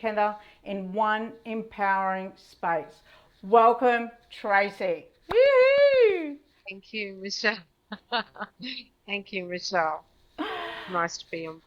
together in one empowering space. Welcome, Tracey. Woo-hoo! Thank you, Michelle. Thank you, Michelle. Nice to be on.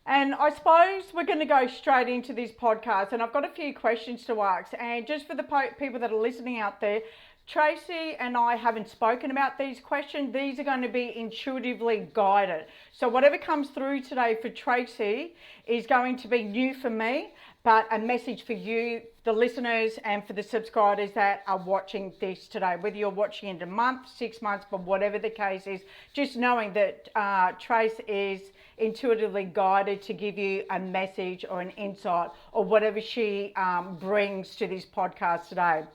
And I suppose we're going to go straight into this podcast, and I've got a few questions to ask. And just for the people that are listening out there, Tracey and I haven't spoken about these questions. These are going to be intuitively guided. So whatever comes through today for Tracey is going to be new for me, but a message for you, the listeners, and for the subscribers that are watching this today. Whether you're watching in a month, 6 months, but whatever the case is, just knowing that Trace is intuitively guided to give you a message or an insight or whatever she brings to this podcast today.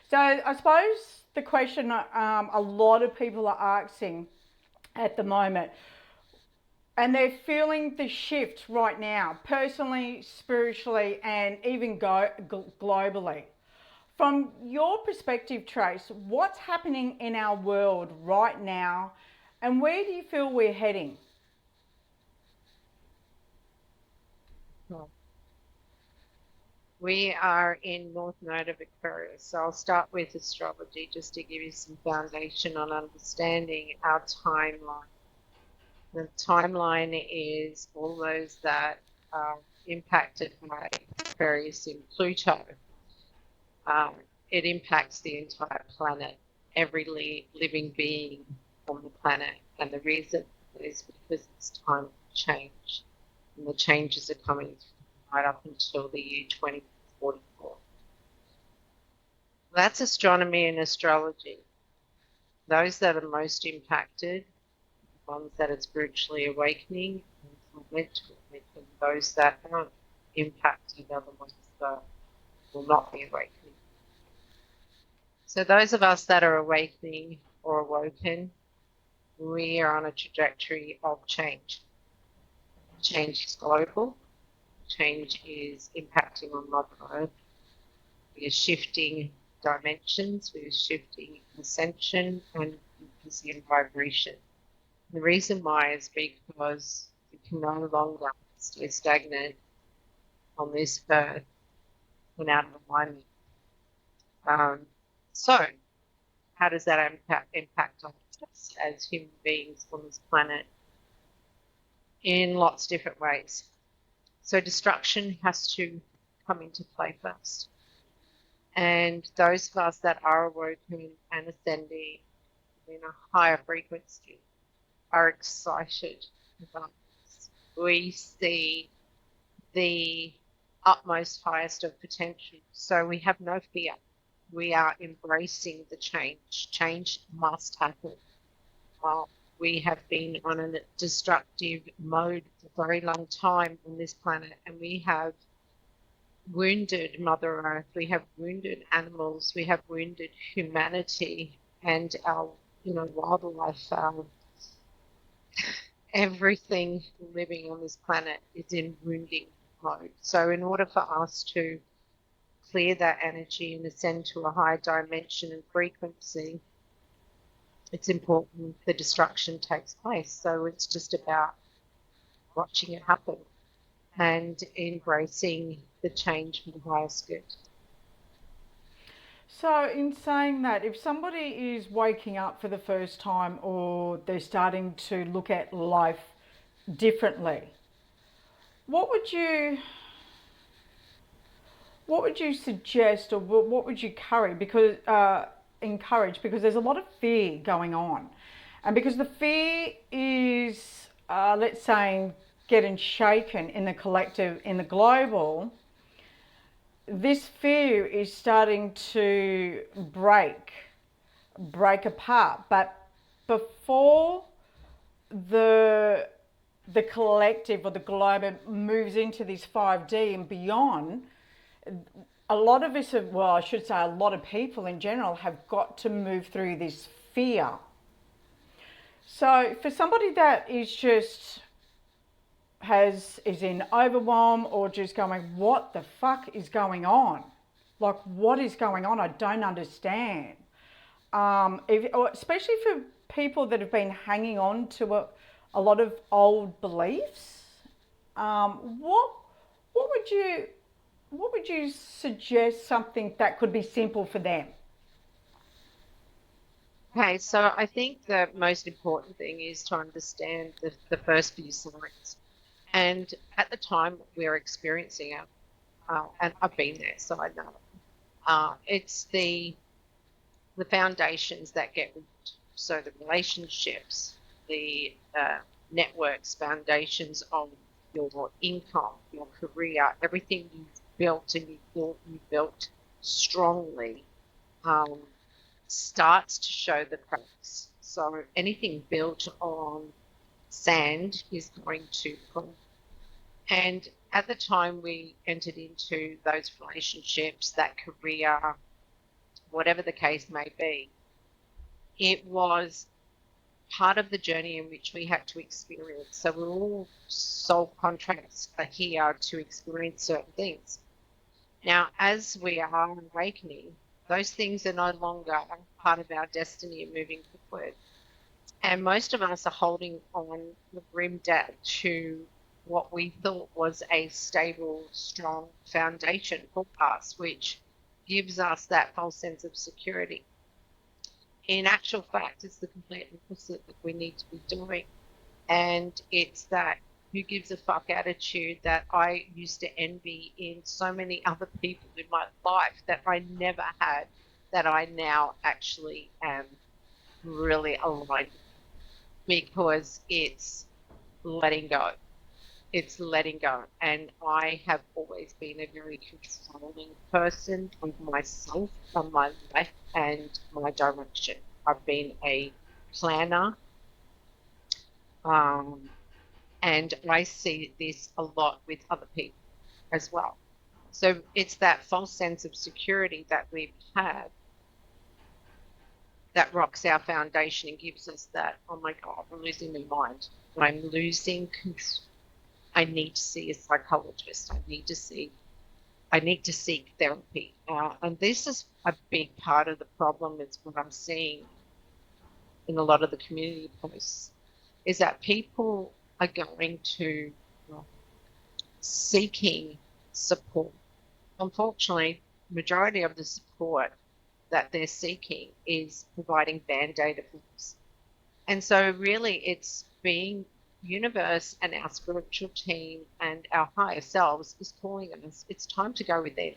So I suppose the question a lot of people are asking at the moment, and they're feeling the shift right now, personally, spiritually, and even globally. From your perspective, Trace, what's happening in our world right now, and where do you feel we're heading? Well, we are in North Node of Aquarius, so I'll start with astrology just to give you some foundation on understanding our timeline. The timeline is all those that are impacted by Aquarius in Pluto. It impacts the entire planet, every living being on the planet, and the reason is because it's time to change. And the changes are coming right up until the year 2044. That's astronomy and astrology. Those that are most impacted, ones that are spiritually awakening, and meant to awaken. Those that aren't impacted are the ones that will not be awakening. So those of us that are awakening or awoken, we are on a trajectory of change. Change is global. Change is impacting on Mother Earth. We are shifting dimensions. We are shifting ascension and frequency and vibration. The reason why is because we can no longer stay stagnant on this earth and out of alignment. So, how does that impact on us as human beings on this planet? In lots of different ways. So destruction has to come into play first. And those of us that are awoken and ascending in a higher frequency are excited about this. We see the utmost highest of potential. So we have no fear. We are embracing the change. Change must happen. We have been on a destructive mode for a very long time on this planet, and we have wounded Mother Earth, we have wounded animals, we have wounded humanity and our, wildlife. Everything living on this planet is in wounding mode. So in order for us to clear that energy and ascend to a higher dimension and frequency, it's important the destruction takes place. So it's just about watching it happen and embracing the change for the highest good. So, in saying that, if somebody is waking up for the first time or they're starting to look at life differently, what would you suggest, or what would you encourage? Because there's a lot of fear going on, and because the fear is, let's say, getting shaken in the collective, in the global, this fear is starting to break apart. But before the collective or the global moves into this 5D and beyond, a lot of us have, well, I should say a lot of people in general have got to move through this fear. So for somebody that is just is in overwhelm or just going, what the fuck is going on? Like, what is going on? I don't understand. Especially for people that have been hanging on to a lot of old beliefs, what would you what would you suggest something that could be simple for them? Okay, so I think the most important thing is to understand the first few signs. And at the time we're experiencing it, and I've been there, so I know. It's the foundations that get built. So the relationships, the networks, foundations of your income, your career, everything you've built and you built strongly starts to show the cracks. So anything built on sand is going to fall. And at the time we entered into those relationships, that career, whatever the case may be, it was part of the journey in which we had to experience. So we're all soul contracts are here to experience certain things. Now, as we are awakening, those things are no longer part of our destiny and moving forward. And most of us are holding on the grim debt to what we thought was a stable, strong foundation for us, which gives us that false sense of security. In actual fact, it's the complete opposite that we need to be doing. And it's that who gives a fuck attitude that I used to envy in so many other people in my life that I never had, that I now actually am really aligned, because it's letting go. It's letting go. And I have always been a very controlling person of myself, of my life, and my direction. I've been a planner, and I see this a lot with other people as well. So it's that false sense of security that we've had that rocks our foundation and gives us that, oh my God, I'm losing my mind. I'm losing control. I need to see a psychologist. I need to seek therapy. And this is a big part of the problem. It's what I'm seeing in a lot of the community posts, is that people are going to seeking support. Unfortunately, majority of the support that they're seeking is providing band-aid effects. And so really it's being universe and our spiritual team and our higher selves is calling us. It's time to go within.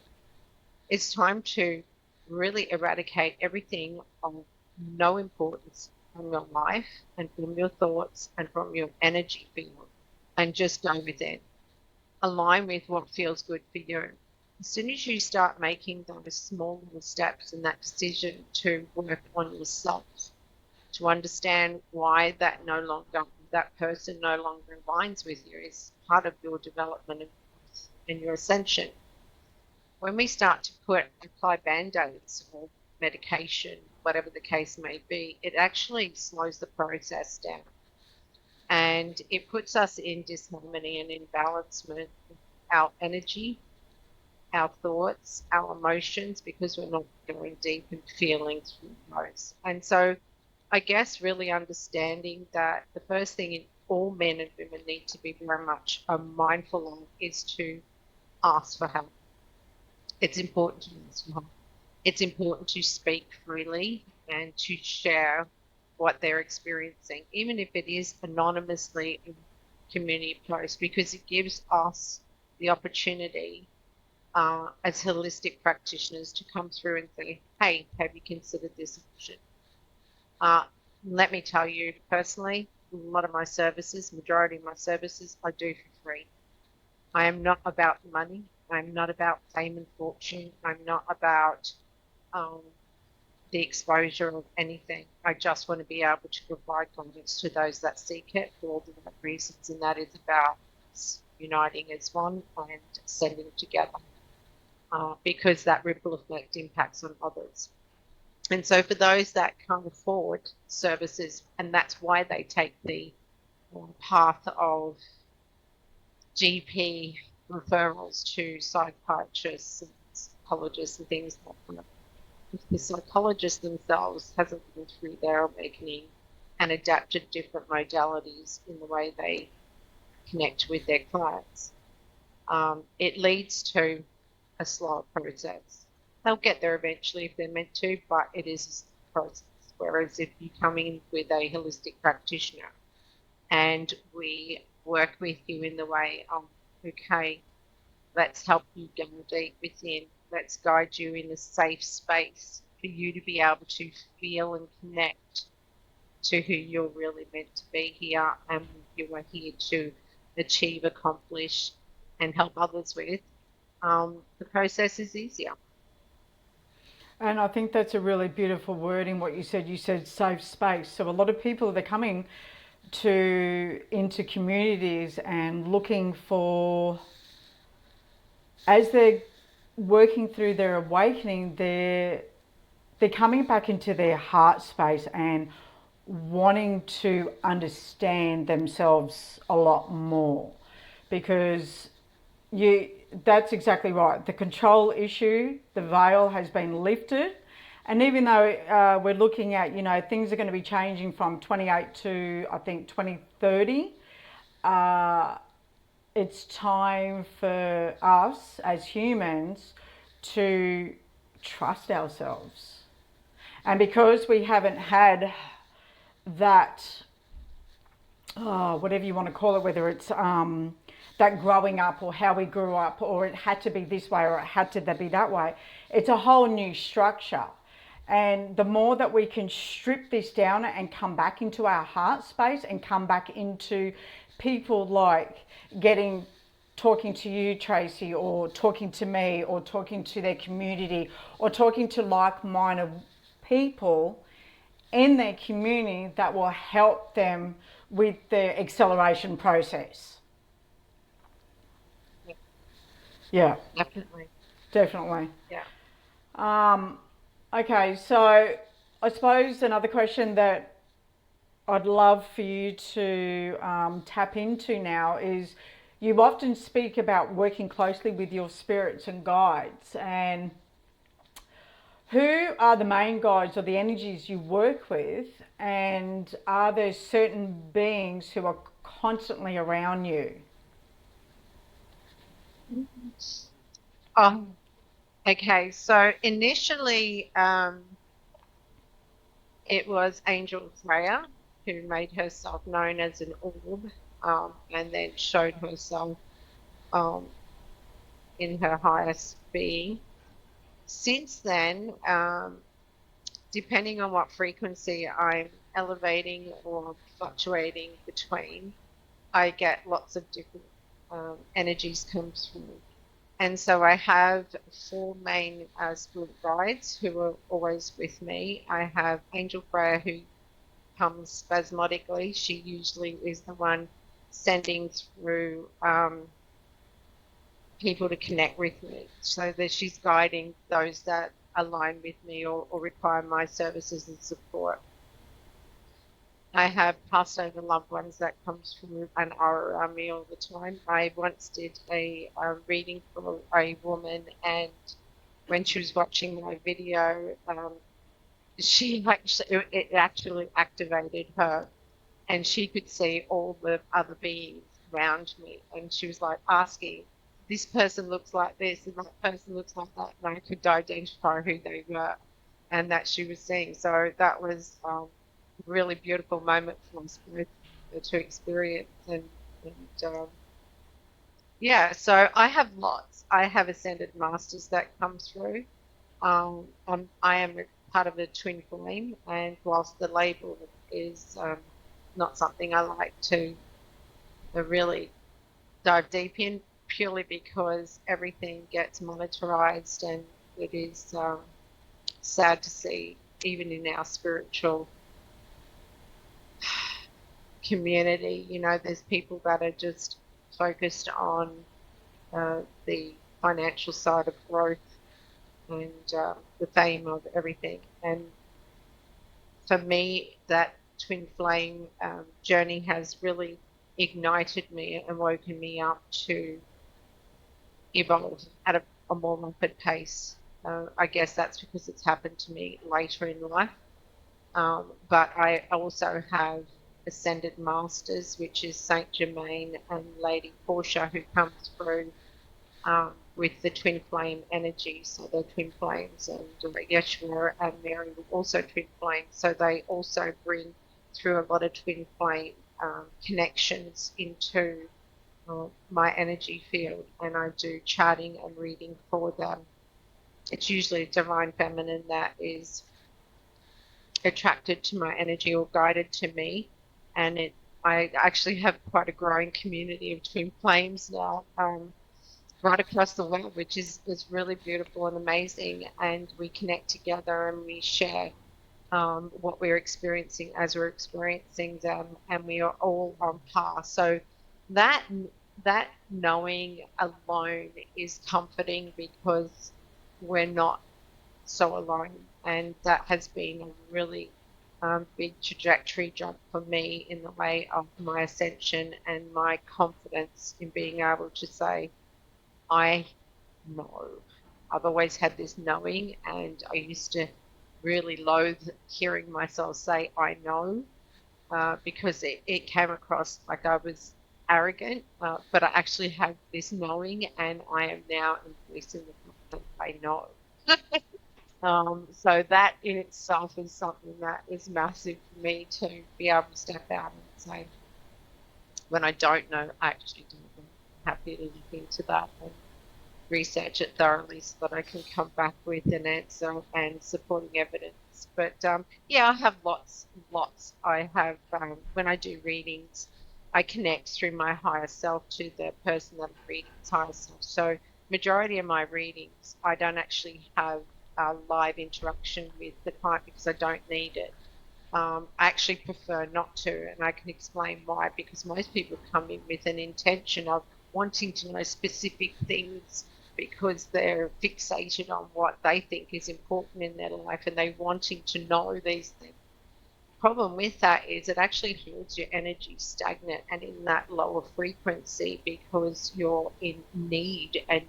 It's time to really eradicate everything of no importance from your life and from your thoughts and from your energy field, and just go within. Align with what feels good for you. As soon as you start making those small little steps and that decision to work on yourself, to understand why that person no longer aligns with you, is part of your development and your ascension. When we start to apply band-aids or medication, whatever the case may be, it actually slows the process down. And it puts us in disharmony and imbalancement with our energy, our thoughts, our emotions, because we're not going deep and feeling through those. And so I guess really understanding that the first thing all men and women need to be very much mindful of is to ask for help. It's important to ask for help. It's important to speak freely and to share what they're experiencing, even if it is anonymously in community post, because it gives us the opportunity as holistic practitioners to come through and say, hey, have you considered this option? Let me tell you personally, a lot of my services, majority of my services, I do for free. I am not about money. I'm not about fame and fortune. I'm not about the exposure of anything. I just want to be able to provide guidance to those that seek it for all the right reasons, and that is about uniting as one and sending together, because that ripple effect impacts on others. And so for those that can't afford services, and that's why they take the path of GP referrals to psychiatrists and psychologists and things like that. If the psychologists themselves hasn't been through their awakening and adapted different modalities in the way they connect with their clients, it leads to a slower process. They'll get there eventually if they're meant to, but it is a process. Whereas if you come in with a holistic practitioner and we work with you in the way of, okay, let's help you go deep within, let's guide you in a safe space for you to be able to feel and connect to who you're really meant to be here and you are here to achieve, accomplish, and help others with, the process is easier. And I think that's a really beautiful word in what you said. You said safe space. So a lot of people, they're coming into communities and looking for, as they're working through their awakening, they're coming back into their heart space and wanting to understand themselves a lot more, because you that's exactly right. The control issue, the veil has been lifted, and even though we're looking at, things are going to be changing from 28 to I think 2030, it's time for us as humans to trust ourselves. And because we haven't had that, whatever you want to call it, whether it's that growing up or how we grew up, or it had to be this way or it had to be that way, it's a whole new structure. And the more that we can strip this down and come back into our heart space and come back into people like talking to you, Tracey, or talking to me, or talking to their community, or talking to like-minded people in their community that will help them with the acceleration process. Yeah, Definitely. definitely. Yeah. Okay, so I suppose another question that I'd love for you to tap into now is, you often speak about working closely with your spirits and guides, and who are the main guides or the energies you work with, and are there certain beings who are constantly around you? Oh, okay. So initially, it was Angel Freya who made herself known as an orb, and then showed herself um, in her highest being. Since then, depending on what frequency I'm elevating or fluctuating between, I get lots of different energies come through. And so I have four main spirit guides who are always with me. I have Angel Freya, who comes spasmodically. She usually is the one sending through people to connect with me, so that she's guiding those that align with me or require my services and support. I have passed over loved ones that comes through and are around me all the time. I once did a reading for a woman, and when she was watching my video, it actually activated her, and she could see all the other beings around me, and she was like asking, this person looks like this and that person looks like that, and I could identify who they were and that she was seeing. So that was a really beautiful moment for us both to experience. And yeah, so I have lots. I have ascended masters that come through. I am part of a twin flame, and whilst the label is not something I like to really dive deep in, purely because everything gets monitorized, and it is sad to see, even in our spiritual community, there's people that are just focused on the financial side of growth and the fame of everything. And for me, that twin flame journey has really ignited me and woken me up to evolve at a more rapid pace. I guess that's because it's happened to me later in life. But I also have ascended masters, which is Saint Germain and Lady Portia, who comes through with the twin flame energy. So the twin flames, and Yeshua and Mary were also twin flames. So they also bring through a lot of twin flame connections into my energy field, and I do charting and reading for them. It's usually a divine feminine that is attracted to my energy or guided to me, and I actually have quite a growing community of twin flames now, right across the world, which is really beautiful and amazing. And we connect together and we share what we're experiencing as we're experiencing them, and we are all on par. So that that knowing alone is comforting, because we're not so alone, and that has been a really big trajectory jump for me in the way of my ascension and my confidence in being able to say, I know. I've always had this knowing, and I used to really loathe hearing myself say, I know, because it came across like I was arrogant, but I actually have this knowing, and I am now embracing the fact that I know. So that in itself is something that is massive for me, to be able to step out and say, when I don't know, I actually don't know. I'm happy to look into that and research it thoroughly so that I can come back with an answer and supporting evidence. But yeah, I have lots. I have, when I do readings, I connect through my higher self to the person that I'm reading's higher self. So majority of my readings, I don't actually have a live interaction with the client because I don't need it. I actually prefer not to, and I can explain why, because most people come in with an intention of wanting to know specific things because they're fixated on what they think is important in their life, and they wanting to know these things. Problem with that is it actually holds your energy stagnant and in that lower frequency, because you're in need, and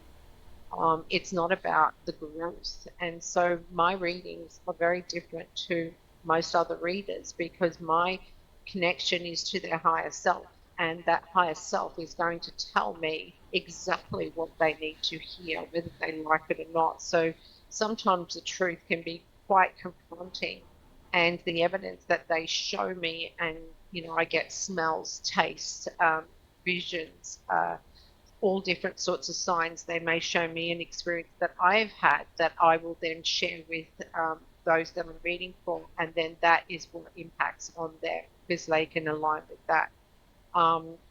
it's not about the growth. And so my readings are very different to most other readers, because my connection is to their higher self, and that higher self is going to tell me exactly what they need to hear, whether they like it or not. So sometimes the truth can be quite confronting, and the evidence that they show me, and I get smells, tastes, visions, all different sorts of signs. They may show me an experience that I've had that I will then share with those that I'm reading for, and then that is what impacts on them, because they can align with that.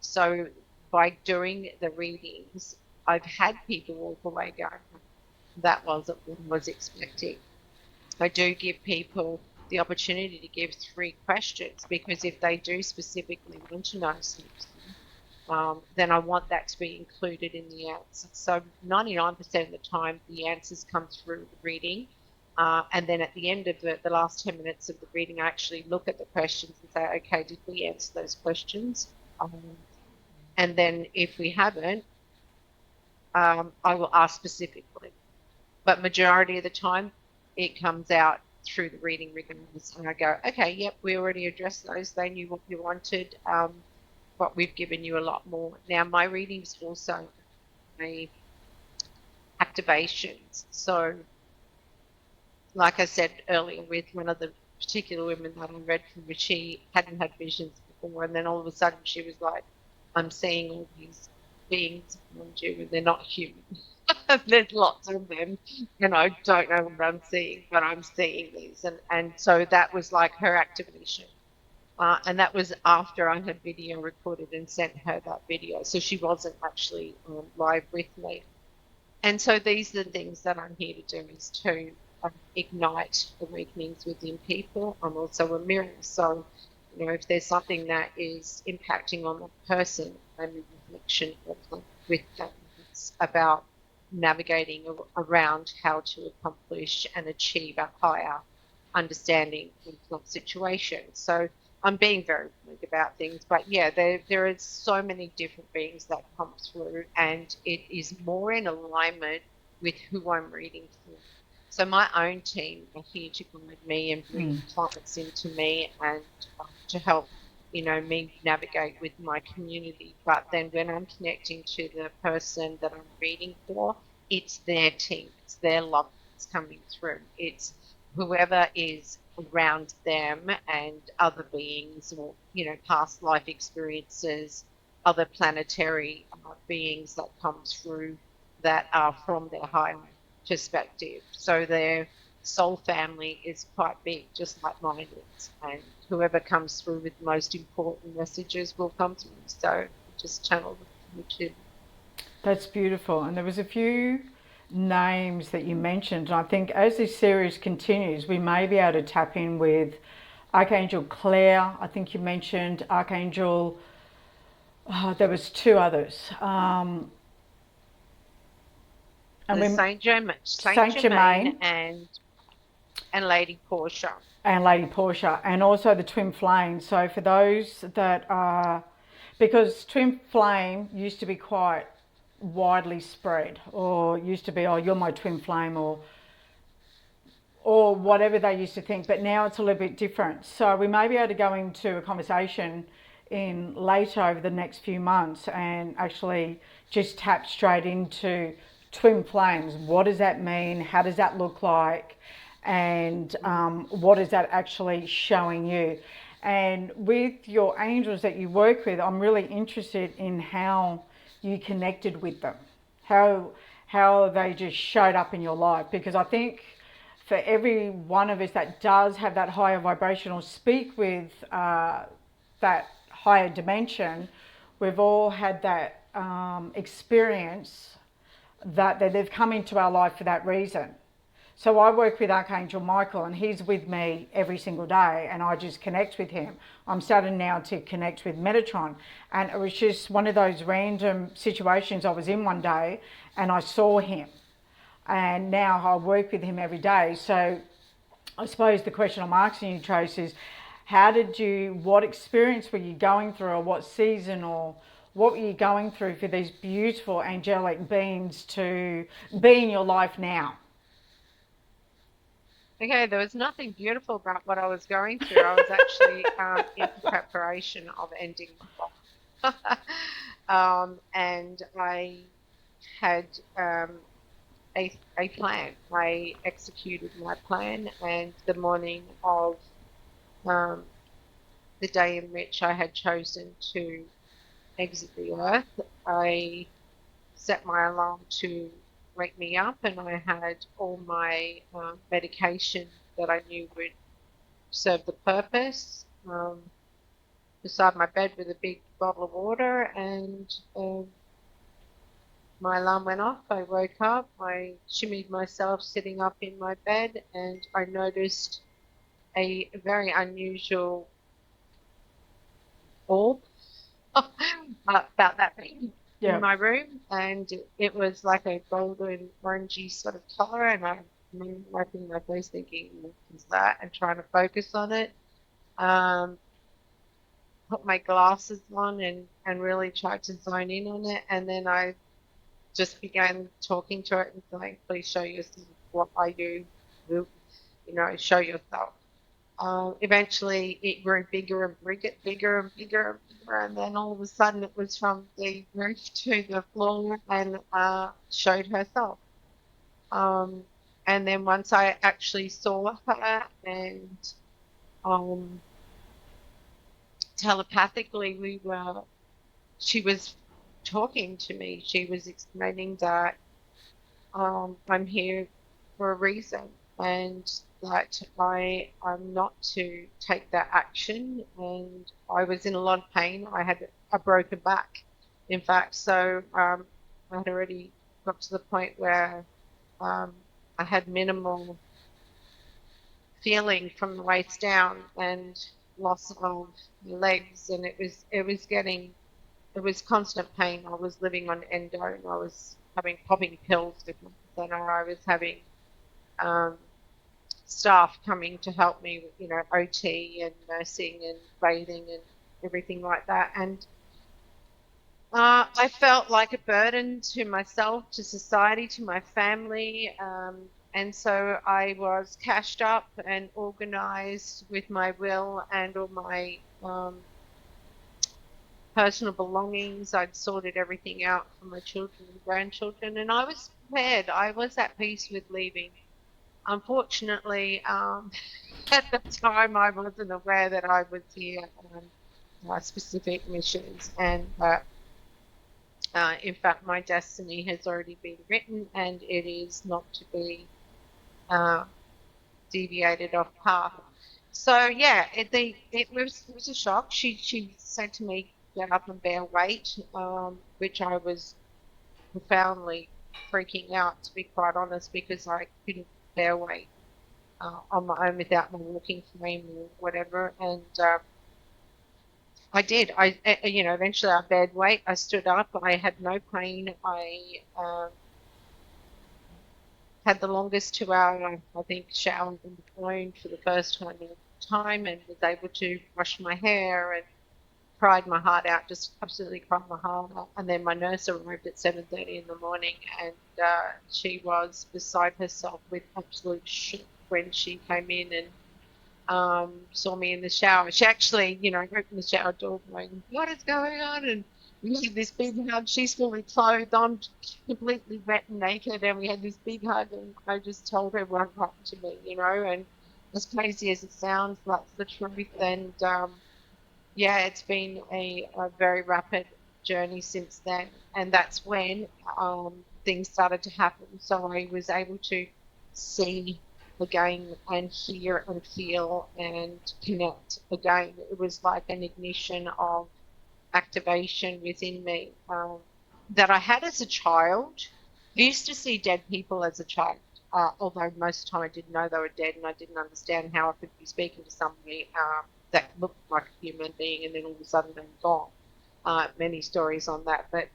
So by doing the readings, I've had people walk away going, that wasn't what I was expecting. I do give people the opportunity to give 3 questions, because if they do specifically want to know something, then I want that to be included in the answer. So 99% of the time, the answers come through the reading. And then at the end of the last 10 minutes of the reading, I actually look at the questions and say, okay, did we answer those questions? And then if we haven't, I will ask specifically. But majority of the time, it comes out through the reading regardless. And I go, okay, yep, we already addressed those. They knew what you wanted. But we've given you a lot more. Now, my readings also have activations. So, like I said earlier, with one of the particular women that I read from, which she hadn't had visions before, and then all of a sudden she was like, I'm seeing all these beings around you, and they're not human. There's lots of them, and I don't know what I'm seeing, but I'm seeing these. And so that was like her activation. And that was after I had video recorded and sent her that video. So she wasn't actually live with me. And so these are the things that I'm here to do, is to ignite awakenings within people. I'm also a mirror. So, if there's something that is impacting on the person, I'm a reflection of them with them. It's about navigating around how to accomplish and achieve a higher understanding of the situation. So I'm being very vague about things, but yeah, there are so many different beings that come through, and it is more in alignment with who I'm reading for. So my own team are here to guide me and bring clients into me, and to help, me navigate with my community. But then when I'm connecting to the person that I'm reading for, it's their team, it's their love that's coming through. It's whoever is around them and other beings, or, past life experiences, other planetary beings that come through that are from their higher perspective. So their soul family is quite big, just like mine is. And whoever comes through with the most important messages will come through. So just channel them to. That's beautiful. And there was a few names that you mentioned, and I think as this series continues, we may be able to tap in with Archangel Claire. I think you mentioned Archangel. There was two others. And Saint Germain and Lady Portia. And Lady Portia, and also the twin flame. So for those that are, because twin flame used to be quite widely spread, or used to be, oh, you're my twin flame, or whatever they used to think, but now it's a little bit different. So we may be able to go into a conversation in later over the next few months and actually just tap straight into twin flames. What does that mean? How does that look like? And what is that actually showing you? And with your angels that you work with, I'm really interested in how you connected with them, how they just showed up in your life. Because I think for every one of us that does have that higher vibration or speak with that higher dimension, we've all had that experience that they've come into our life for that reason. So I work with Archangel Michael, and he's with me every single day, and I just connect with him. I'm starting now to connect with Metatron, and it was just one of those random situations I was in one day and I saw him, and now I work with him every day. So I suppose the question I'm asking you, Trace, is what experience were you going through, or what season, or what were you going through for these beautiful angelic beings to be in your life now? Okay, there was nothing beautiful about what I was going through. I was actually in preparation of ending the book. And I had a plan. I executed my plan, and the morning of the day in which I had chosen to exit the earth, I set my alarm to wake me up, and I had all my medication that I knew would serve the purpose beside my bed with a big bottle of water, and my alarm went off. I woke up, I shimmied myself sitting up in my bed, and I noticed a very unusual orb about that big in my room, and it was like a golden orangey sort of color, and I'm wiping my face thinking, what is that, and trying to focus on it. Put my glasses on and really tried to zone in on it, and then I just began talking to it and saying, please show yourself what I do, show yourself. Eventually it grew bigger and bigger and bigger, and then all of a sudden it was from the roof to the floor, and showed herself. And then once I actually saw her, and telepathically she was talking to me. She was explaining that I'm here for a reason, and that I'm not to take that action, and I was in a lot of pain. I had a broken back, in fact, so I had already got to the point where I had minimal feeling from the waist down and loss of legs, and it was constant pain. I was living on endo, and I was popping pills with my center. I was having staff coming to help me with, OT and nursing and bathing and everything like that. And I felt like a burden to myself, to society, to my family. And so I was cashed up and organized with my will and all my personal belongings. I'd sorted everything out for my children and grandchildren, and I was prepared. I was at peace with leaving. Unfortunately, at the time, I wasn't aware that I was here on specific missions, and in fact, my destiny has already been written, and it is not to be uh, deviated off path. So yeah, it was a shock. She said to me, "Get up and bear weight," which I was profoundly freaking out, to be quite honest, because I couldn't bear weight on my own without my walking frame or whatever. And I did. Eventually I bared weight. I stood up. I had no pain. I had the longest 2 hour, I think, shower on the phone for the first time, and was able to wash my hair and cried my heart out, just absolutely cried my heart out. And then my nurse arrived at 7:30 in the morning, and she was beside herself with absolute shit when she came in and saw me in the shower. She actually, opened the shower door going, "What is going on?" And we had this big hug. She's fully clothed. I'm completely wet and naked. And we had this big hug. And I just told her what happened to me, And as crazy as it sounds, that's the truth. And yeah, it's been a very rapid journey since then. And that's when things started to happen. So I was able to see again and hear and feel and connect again. It was like an ignition of activation within me that I had as a child. I used to see dead people as a child, although most of the time I didn't know they were dead, and I didn't understand how I could be speaking to somebody that looked like a human being and then all of a sudden they're gone. Many stories on that. But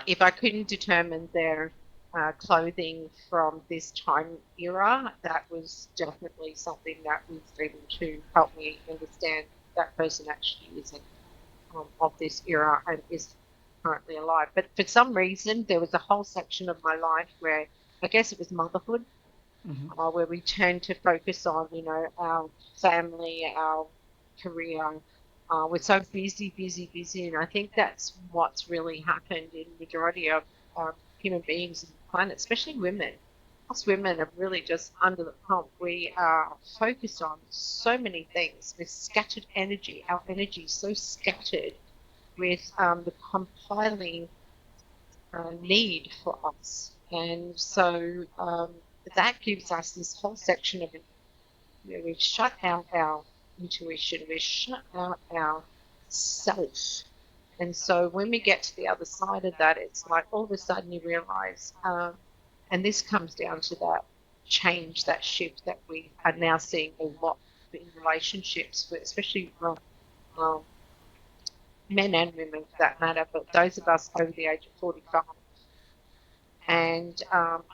if I couldn't determine their clothing from this time era, that was definitely something that was able to help me understand that person actually isn't of this era and is currently alive. But for some reason, there was a whole section of my life where I guess it was motherhood, where we tend to focus on, our family, our career. We're so busy, busy, busy, and I think that's what's really happened in the majority of human beings on the planet, especially women. Us women are really just under the pump. We are focused on so many things with scattered energy. Our energy is so scattered with the compiling need for us. And so that gives us this whole section of it where we've shut out our intuition, we've shut out our self. And so when we get to the other side of that, it's like all of a sudden you realize, and this comes down to that change, that shift that we are now seeing a lot in relationships, especially men and women for that matter, but those of us over the age of 45. And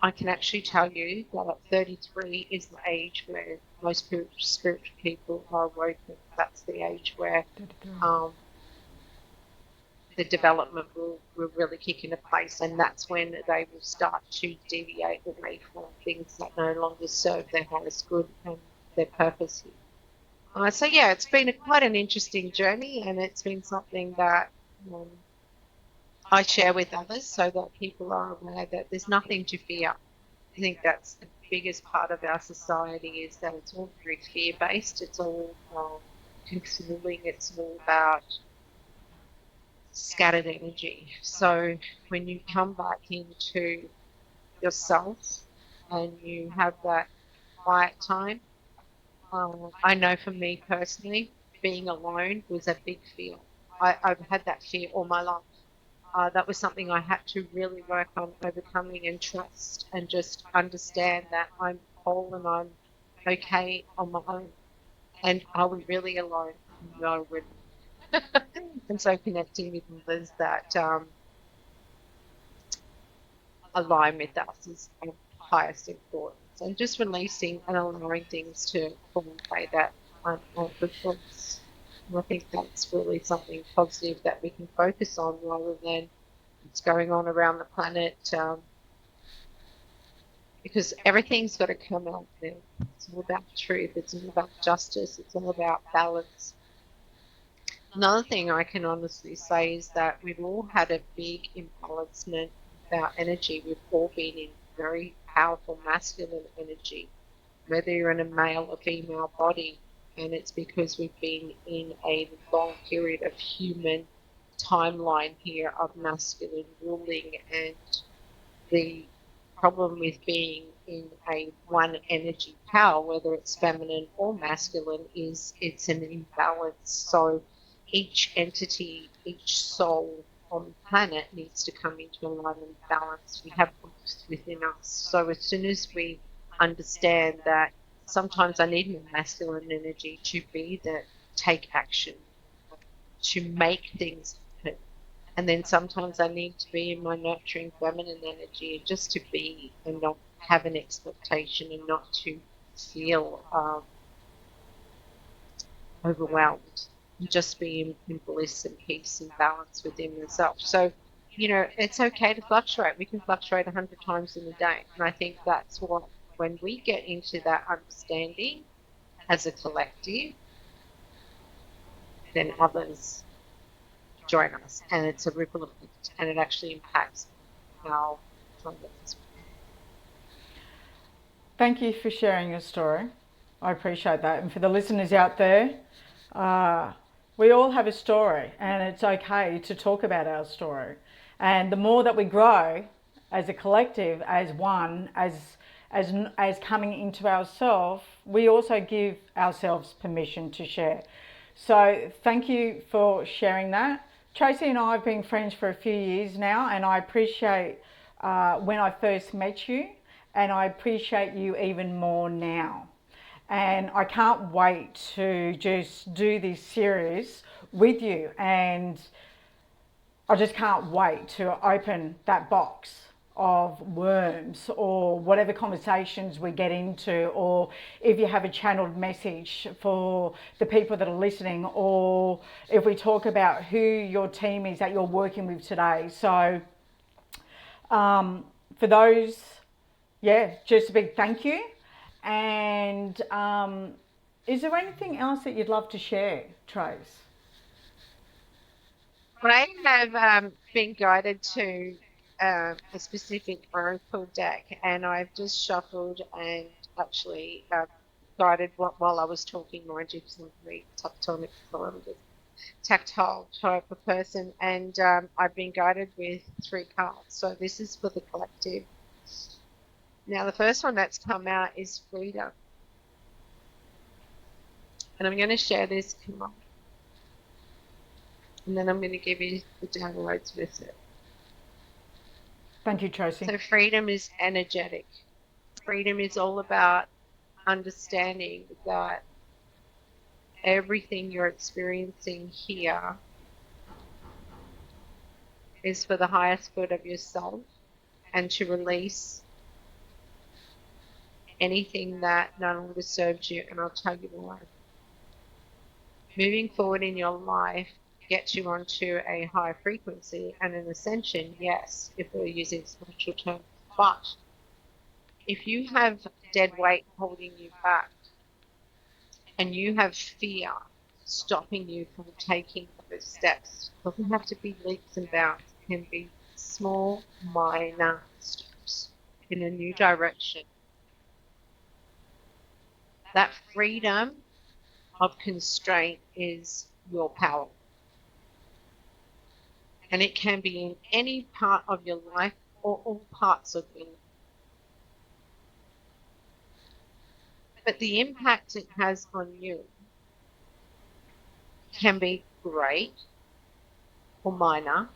I can actually tell you that at 33 is the age where most spiritual people are awoken. That's the age where um, the development will really kick into place, and that's when they will start to deviate away from things that no longer serve their highest good and their purpose here. So yeah, it's been quite an interesting journey, and it's been something that um, I share with others so that people are aware that there's nothing to fear. I think that's the biggest part of our society is that it's all very fear-based. It's all controlling. It's all about scattered energy. So when you come back into yourself and you have that quiet time, I know for me personally, being alone was a big fear. I've had that fear all my life. That was something I had to really work on overcoming and trust and just understand that I'm whole and I'm okay on my own. And are we really alone? No, we're not. And so connecting with others that align with us is of highest importance. And just releasing and allowing things to fall away that aren't good for us. And I think that's really something positive that we can focus on rather than what's going on around the planet, because everything's got to come out there. It's all about truth. It's all about justice. It's all about balance. Another thing I can honestly say is that we've all had a big imbalancement our energy, we've all been in very powerful masculine energy, whether you're in a male or female body. And it's because we've been in a long period of human timeline here of masculine ruling. And the problem with being in a one energy power, whether it's feminine or masculine, is it's an imbalance. So each entity, each soul on the planet needs to come into alignment and balance. We have books within us. So as soon as we understand that sometimes I need more masculine energy to be the take action, to make things happen. And then sometimes I need to be in my nurturing feminine energy just to be and not have an expectation and not to feel overwhelmed. And just be in bliss and peace and balance within myself. So, it's okay to fluctuate. We can fluctuate 100 times in a day. And I think that's what, when we get into that understanding as a collective, then others join us, and it's a ripple effect, and it actually impacts how others. Thank you for sharing your story. I appreciate that. And for the listeners out there, we all have a story, and it's okay to talk about our story. And the more that we grow as a collective, as one, as coming into ourselves, we also give ourselves permission to share. So thank you for sharing that. Tracey and I have been friends for a few years now, and I appreciate when I first met you, and I appreciate you even more now. And I can't wait to just do this series with you, and I just can't wait to open that box of worms or whatever conversations we get into, or if you have a channeled message for the people that are listening, or if we talk about who your team is that you're working with today. So for those, just a big thank you. And is there anything else that you'd love to share, Trace? I have been guided to a specific oracle deck, and I've just shuffled and actually guided while I was talking. Mind you, because I'm very tactonic, so I'm just tactile type of person, and I've been guided with 3 cards. So this is for the collective. Now, the first one that's come out is freedom, and I'm going to share this card, and then I'm going to give you the downloads with it. Thank you, Tracey. So freedom is energetic. Freedom is all about understanding that everything you're experiencing here is for the highest good of yourself, and to release anything that no longer serves you. And I'll tell you why. Moving forward in your life gets you onto a high frequency and an ascension, yes, if we're using spiritual terms. But if you have dead weight holding you back, and you have fear stopping you from taking those steps, it doesn't have to be leaps and bounds. It can be small, minor steps in a new direction. That freedom of constraint is your power. And it can be in any part of your life or all parts of your life. But the impact it has on you can be great or minor,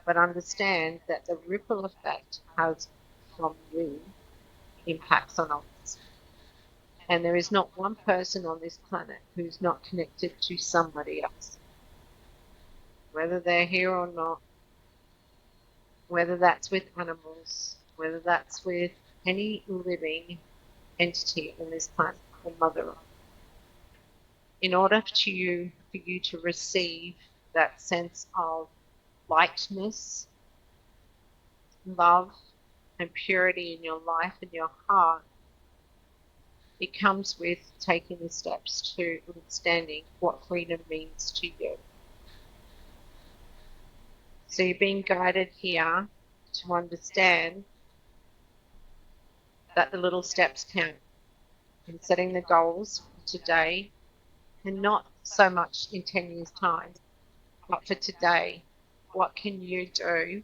but understand that the ripple effect has from you impacts on others. And there is not one person on this planet who's not connected to somebody else. Whether they're here or not, whether that's with animals, whether that's with any living entity on this planet, or Mother Earth. In order for you to receive that sense of lightness, love, and purity in your life and your heart, it comes with taking the steps to understanding what freedom means to you. So you're being guided here to understand that the little steps count in setting the goals for today, and not so much in 10 years' time, but for today. What can you do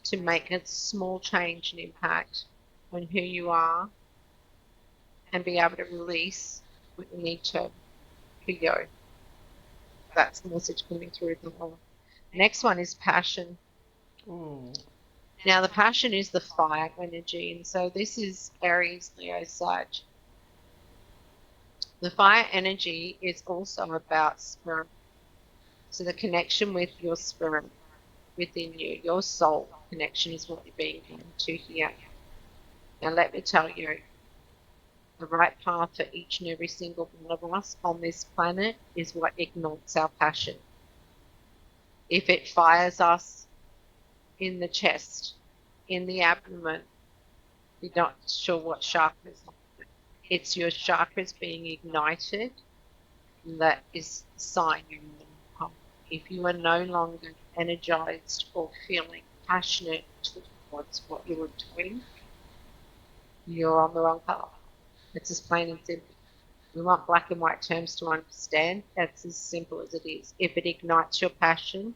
to make a small change and impact on who you are and be able to release what you need to for you? That's the message coming through. Next one is passion. Ooh. Now, the passion is the fire energy, and so this is Aries, Leo, Sag. The fire energy is also about spirit. So the connection with your spirit within you, your soul connection is what you're being given to here. Now, let me tell you, the right path for each and every single one of us on this planet is what ignites our passion. If it fires us in the chest, in the abdomen, you're not sure what chakras. It's your chakras being ignited. That is the sign you're in the path. If you are no longer energized or feeling passionate towards what you're doing, you're on the wrong path. It's as plain and simple. We want black and white terms to understand. That's as simple as it is. If it ignites your passion,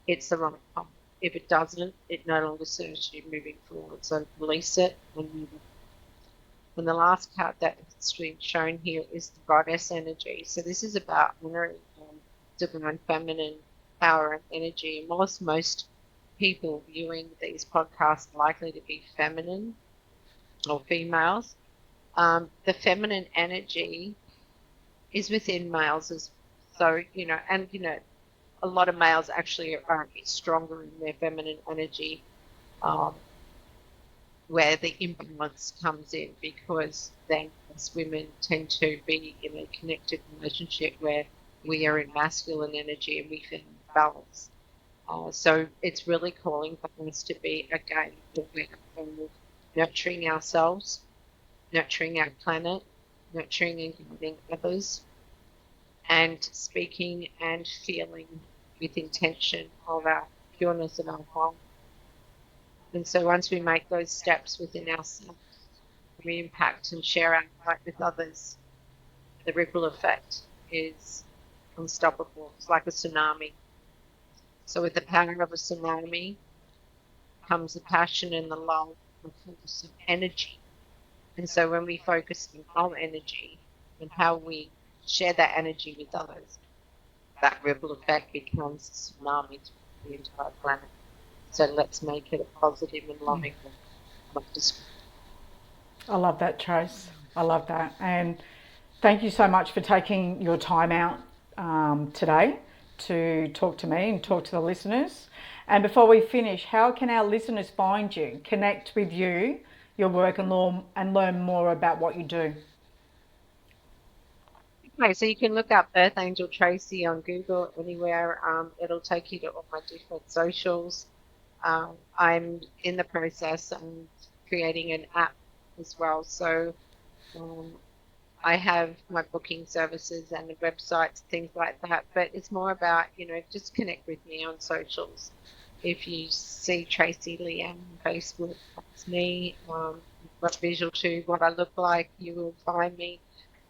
it's the right path. If it doesn't, it no longer serves you moving forward. So release it and move on. And the last card that's being shown here is the goddess energy. So this is about honoring divine feminine power and energy. And whilst most people viewing these podcasts are likely to be feminine or females, the feminine energy is within males as so, a lot of males actually are stronger in their feminine energy, where the imbalance comes in, because then as women tend to be in a connected relationship where we are in masculine energy and we feel balance. So it's really calling for us to be, again, nurturing ourselves, nurturing our planet, nurturing and guiding others, and speaking and feeling with intention of our pureness and our heart. And so once we make those steps within ourselves, we impact and share our light with others, the ripple effect is unstoppable. It's like a tsunami. So with the power of a tsunami comes the passion and the love and force of energy. And so when we focus on our energy and how we share that energy with others, that ripple effect becomes a tsunami to the entire planet. So let's make it a positive and loving one. I love that, Trace. I love that. And thank you so much for taking your time out today to talk to me and talk to the listeners. And before we finish, how can our listeners find you, connect with you, your work, and learn more about what you do? Okay, so you can look up Earth Angel Tracey on Google, anywhere. It'll take you to all my different socials. I'm in the process of creating an app as well. So I have my booking services and the websites, things like that. But it's more about, just connect with me on socials. If you see Tracey Leanne on Facebook, that's me. Got visual to what I look like, you will find me.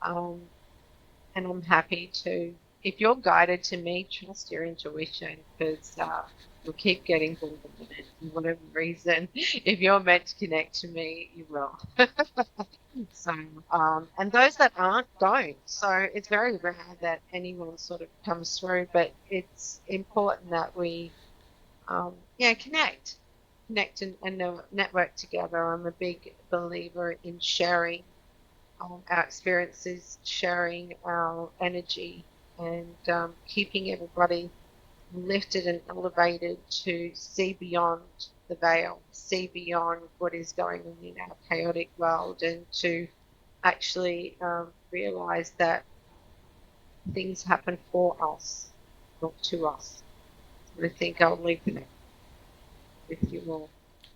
And I'm happy to, if you're guided to me, trust your intuition, because you'll keep getting bored of it for whatever reason. If you're meant to connect to me, you will. So, and those that aren't, don't. So it's very rare that anyone sort of comes through, but it's important that we, connect and network together. I'm a big believer in sharing our experiences, sharing our energy, and keeping everybody lifted and elevated to see beyond the veil, see beyond what is going on in our chaotic world, and to actually realize that things happen for us, not to us. And I think I'll leave it with you all.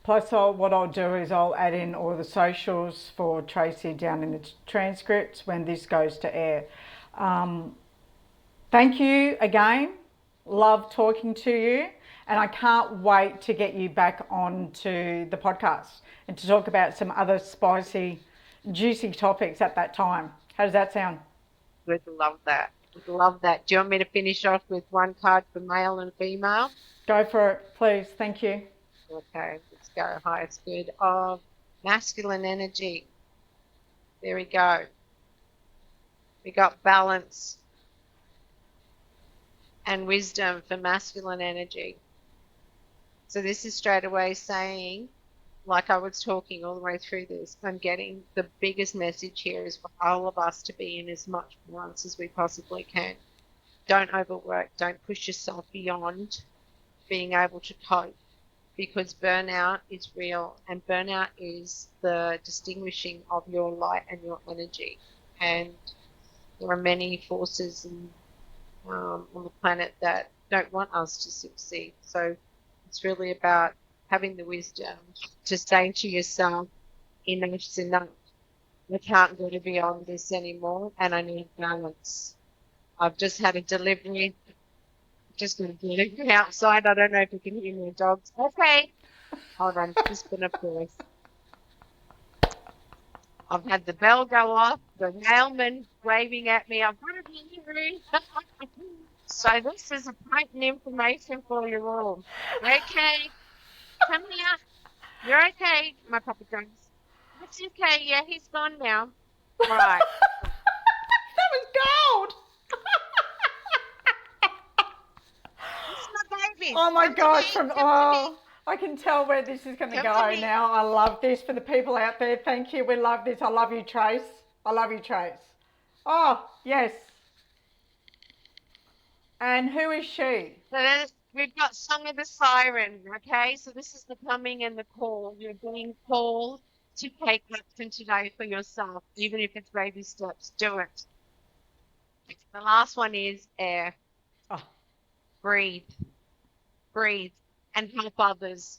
Plus, what I'll do is I'll add in all the socials for Tracey down in the transcripts when this goes to air. Thank you again. Love talking to you. And I can't wait to get you back onto the podcast and to talk about some other spicy, juicy topics at that time. How does that sound? Would love that. Would love that. Do you want me to finish off with one card for male and female? Go for it, please. Thank you. Okay, let's go. Highest good of masculine energy. There we go. We got balance and wisdom for masculine energy. So this is straight away saying, like I was talking all the way through this, I'm getting the biggest message here is for all of us to be in as much balance as we possibly can. Don't overwork. Don't push yourself beyond being able to cope, because burnout is real, and burnout is the distinguishing of your light and your energy. And there are many forces on the planet that don't want us to succeed. So it's really about having the wisdom to say to yourself, enough's enough. I can't go beyond this anymore, and I need balance. I've just had a delivery. Just going to get it outside. I don't know if you can hear my dogs. Okay. Hold on. Just going to pause. I've had the bell go off. The mailman waving at me. I've got a delivery. So this is important information for you all. Okay. Come here. You're okay, my puppy dogs. It's okay. Yeah, he's gone now. Right. That was gold. It's my baby. Oh my Come to gosh! me. Come to me. I can tell where this is going to Come to go me. now. I love this for the people out there. Thank you. We love this. I love you, Trace. I love you, Trace. Oh yes. And who is she? So then we've got Song of the Siren, okay? So this is the coming and the call. You're being called to take action today for yourself, even if it's baby steps. Do it. The last one is air. Oh. Breathe. Breathe. And help others.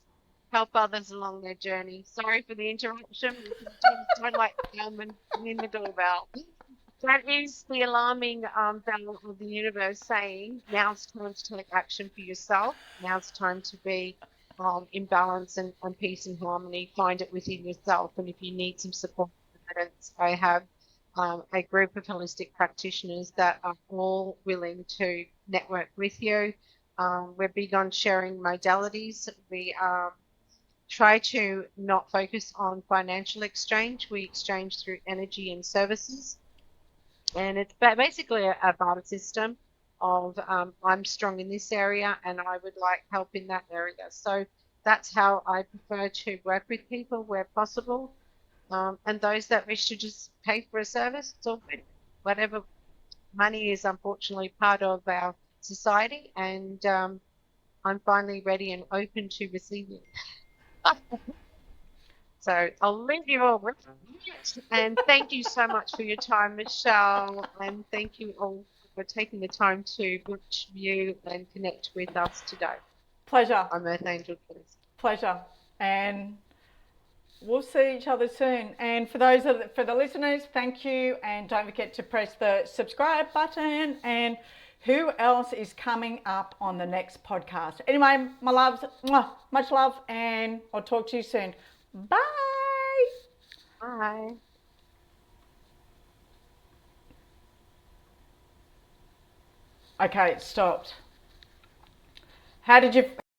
Help others along their journey. Sorry for the interruption. Don't like Elman in the doorbell. That is the alarming bell of the universe saying, now's time to take action for yourself. Now's time to be in balance and peace and harmony. Find it within yourself. And if you need some support, I have a group of holistic practitioners that are all willing to network with you. We're big on sharing modalities. We try to not focus on financial exchange. We exchange through energy and services. And it's basically a barter system of I'm strong in this area and I would like help in that area. So that's how I prefer to work with people where possible. And those that wish to just pay for a service, it's all good. Whatever money is unfortunately part of our society, and I'm finally ready and open to receiving. So I'll leave you all with it. And thank you so much for your time, Michelle. And thank you all for taking the time to watch, view, and connect with us today. Pleasure. I'm Earth Angel Tracey. Pleasure. And we'll see each other soon. And for the listeners, thank you. And don't forget to press the subscribe button. And who else is coming up on the next podcast? Anyway, my loves, much love, and I'll talk to you soon. Bye. Bye. Okay, it stopped. How did you...